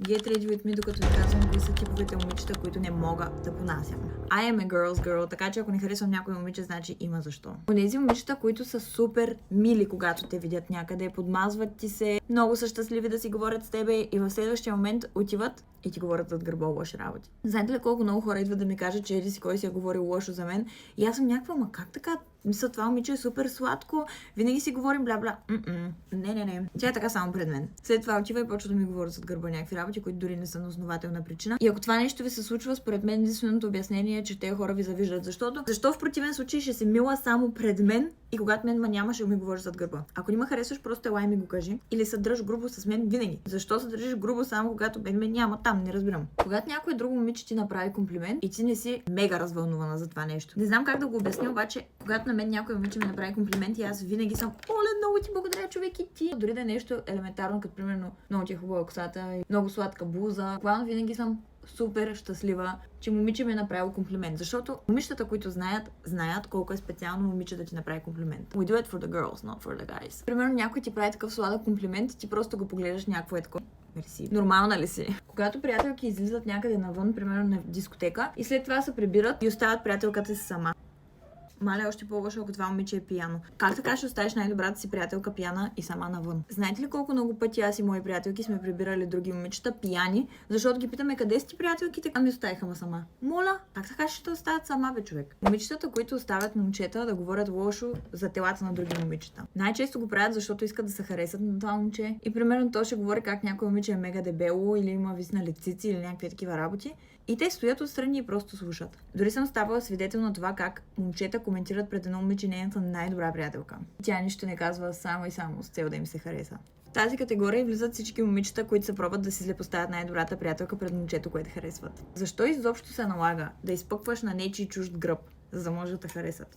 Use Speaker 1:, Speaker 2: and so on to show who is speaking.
Speaker 1: get ready with me, докато ви казвам кои са типовете момичета, които не мога да понасям. I am a girl's girl, така че ако не харесвам някой момиче, значи има защо. Онези момичета, които са супер мили, когато те видят някъде, подмазват ти се, много са щастливи да си говорят с тебе и в следващия момент отиват и ти говорят зад гърба лоши работи. Знаете ли колко много хора идват да ми кажат, че еди си кой си е говорил лошо за мен? И аз съм някаква, ма как така? Мисля, това момиче е супер сладко, винаги си говорим бла-бла. Не. Тя е така само пред мен. След това отива и почва да ми говорят зад гърба някакви работи, които дори не са на основателна причина. И ако това нещо ви се случва, според мен единственото обяснение е, че тези хора ви завиждат. Защо в противен случай ще се мила само пред мен и когато мен няма, ще ми говориш зад гърба. Ако не ме харесваш, просто елай ми го кажи. Или се дръж грубо с мен винаги. Защо се държиш грубо само когато мен няма там? Не разбирам. Когато някой друго момиче ти направи комплимент и ти не си мега развълнувана за това нещо. Не знам как да го обясня, обаче когато на мен някой момиче ми направи комплимент и аз винаги съм оле, много ти благодаря, човек, и ти. Дори да е нещо елементарно, като примерно много ти е хубава косата и много сладка блуза. Буквално винаги съм супер щастлива, че момиче ми е направило комплимент. Защото момичетата, които знаят колко е специално момиче да ти направи комплимент. We do it for the girls, not for the guys. Примерно някой ти прави такъв сладък комплимент и ти просто го погледаш някакво е такова. Мерси. Нормална ли си? Когато приятелки излизат някъде навън, примерно на дискотека, и след това се прибират и остават приятелката си сама. Мале, още по-лошо, ако това момиче е пияно. Как така ще оставиш най-добрата си приятелка пияна и сама навън? Знаете ли колко много пъти аз и мои приятелки сме прибирали други момичета пияни, защото ги питаме къде са ти приятелките, а ми оставиха ма сама. Моля, как така ще те оставят сама, бе, човек? Момичетата, които оставят момчета да говорят лошо за телата на други момичета. Най-често го правят, защото искат да се харесат на това момче. И примерно то ще говори как някой момиче е мега дебело или има виснали цици или някакви такива работи. И те стоят отстрани и просто слушат. Дори съм ставала свидетел на това как момчета коментират пред едно момиче нейната най-добра приятелка. Тя нищо не казва само и само с цел да им се хареса. В тази категория влизат всички момичета, които се пробват да си злепоставят най-добрата приятелка пред момчето, което харесват. Защо изобщо се налага да изпъкваш на нечий чужд гръб, за да може да те харесат?